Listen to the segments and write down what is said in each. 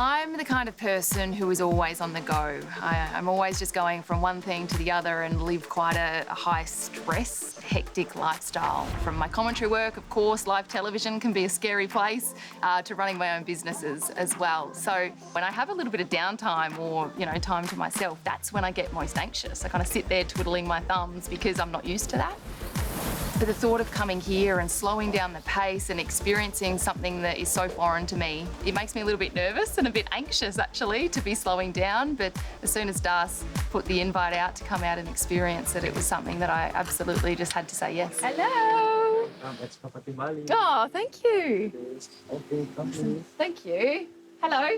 I'm the kind of person who is always on the go. I'm always just going from one thing to the other and live quite a high-stress, hectic lifestyle. From my commentary work, of course, live television can be a scary place, to running my own businesses as well. So when I have a little bit of downtime or, you know, time to myself, that's when I get most anxious. I kind of sit there twiddling my thumbs because I'm not used to that. But the thought of coming here and slowing down the pace and experiencing something that is so foreign to me, it makes me a little bit nervous and a bit anxious, actually, to be slowing down. But as soon as Das put the invite out to come out and experience it, it was something that I absolutely just had to say yes. Hello. It's Sukhavati Bali. Oh, thank you. Thank you. Hello.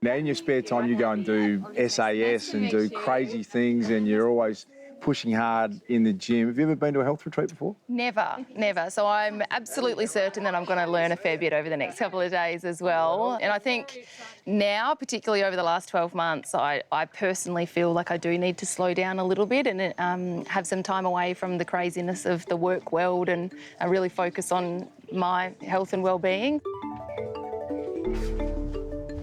Now, in your spare time, you go and do SAS and do crazy things, and you're always pushing hard in the gym. Have you ever been to a health retreat before? Never, never. So I'm absolutely certain that I'm going to learn a fair bit over the next couple of days as well. And I think now, particularly over the last 12 months, I personally feel like I do need to slow down a little bit and have some time away from the craziness of the work world and really focus on my health and well-being.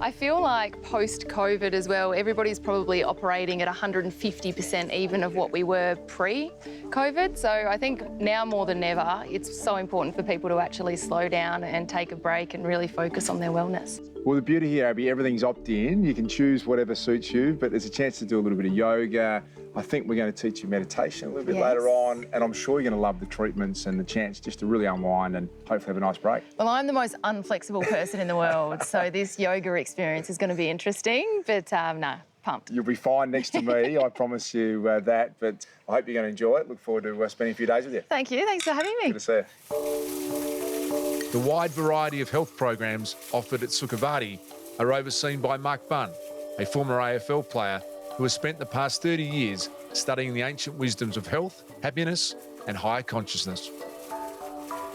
I feel like post-COVID as well, everybody's probably operating at 150% even of what we were pre-COVID. So I think now more than ever, it's so important for people to actually slow down and take a break and really focus on their wellness. Well, the beauty here, Abby, everything's opt-in. You can choose whatever suits you, but there's a chance to do a little bit of yoga. I think we're going to teach you meditation a little bit later on, and I'm sure you're going to love the treatments and the chance just to really unwind and hopefully have a nice break. Well, I'm the most unflexible person in the world, so this yoga experience is going to be interesting, but no, pumped. You'll be fine next to me, I promise you that, but I hope you're going to enjoy it. Look forward to spending a few days with you. Thank you. Thanks for having me. Good to see you. The wide variety of health programs offered at Sukhavati are overseen by Mark Bunn, a former AFL player who has spent the past 30 years studying the ancient wisdoms of health, happiness and higher consciousness.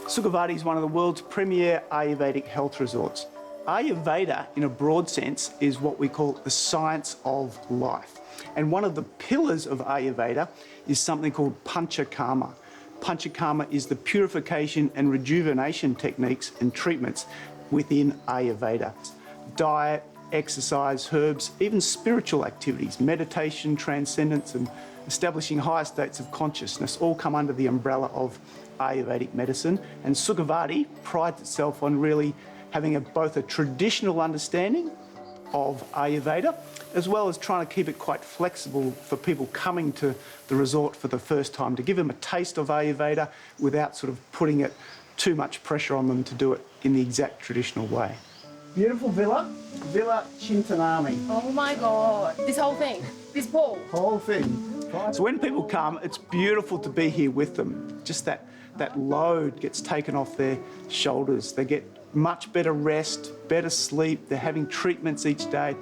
Sukhavati is one of the world's premier Ayurvedic health resorts. Ayurveda, in a broad sense, is what we call the science of life. And one of the pillars of Ayurveda is something called Panchakarma. Panchakarma is the purification and rejuvenation techniques and treatments within Ayurveda. Diet, exercise, herbs, even spiritual activities, meditation, transcendence, and establishing higher states of consciousness all come under the umbrella of Ayurvedic medicine. And Sukhavati prides itself on really having both a traditional understanding of Ayurveda, as well as trying to keep it quite flexible for people coming to the resort for the first time, to give them a taste of Ayurveda without sort of putting it too much pressure on them to do it in the exact traditional way. Beautiful villa, Villa Chintanami. Oh my God, this whole thing, this pool. Whole thing. So when people come, it's beautiful to be here with them. Just that load gets taken off their shoulders. They get much better rest, better sleep. They're having treatments each day.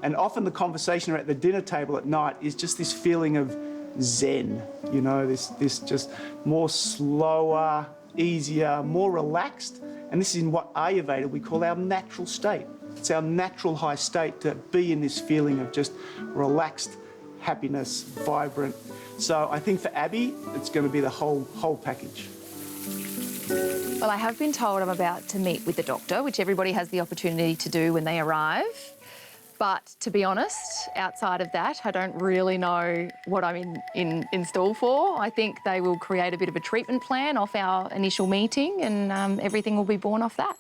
And often the conversation at the dinner table at night is just this feeling of zen, you know, this just more slower, easier, more relaxed. And this is in what Ayurveda we call our natural state. It's our natural high state to be in this feeling of just relaxed happiness, vibrant. So I think for Abbey, it's going to be the whole package. Well, I have been told I'm about to meet with the doctor, which everybody has the opportunity to do when they arrive. But to be honest, outside of that, I don't really know what I'm in store for. I think they will create a bit of a treatment plan off our initial meeting, and everything will be born off that.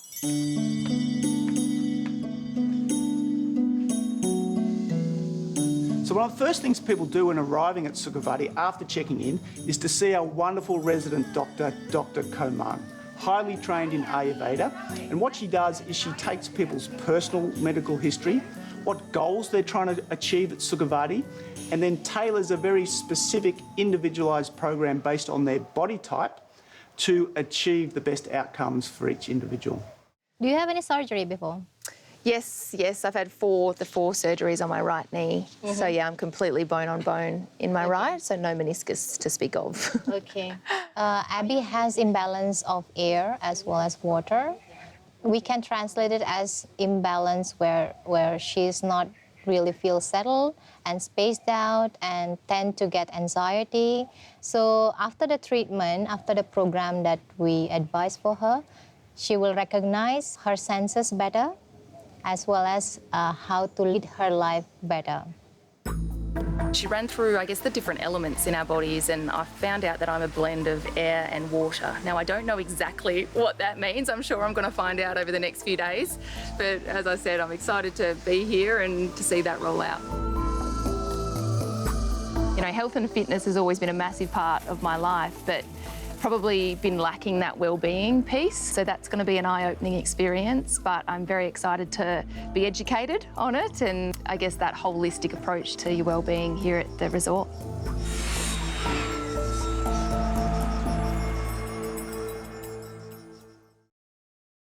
So one of the first things people do when arriving at Sukhavati after checking in is to see our wonderful resident doctor, Dr. Komang, highly trained in Ayurveda. And what she does is she takes people's personal medical history, what goals they're trying to achieve at Sukhavati, and then tailors a very specific individualised program based on their body type to achieve the best outcomes for each individual. Do you have any surgery before? Yes, I've had the four surgeries on my right knee. So yeah, I'm completely bone on bone in my right, so no meniscus to speak of. Okay. Abbey has imbalance of air as well as water. We can translate it as imbalance where she's not really feel settled and spaced out and tend to get anxiety. So after the treatment, after the program that we advise for her, she will recognize her senses better. as well as how to lead her life better. She ran through, I guess, the different elements in our bodies, and I found out that I'm a blend of air and water. Now, I don't know exactly what that means. I'm sure I'm going to find out over the next few days. But as I said, I'm excited to be here and to see that roll out. You know, health and fitness has always been a massive part of my life, but probably been lacking that well-being piece. So that's going to be an eye-opening experience, but I'm very excited to be educated on it and I guess that holistic approach to your well-being here at the resort.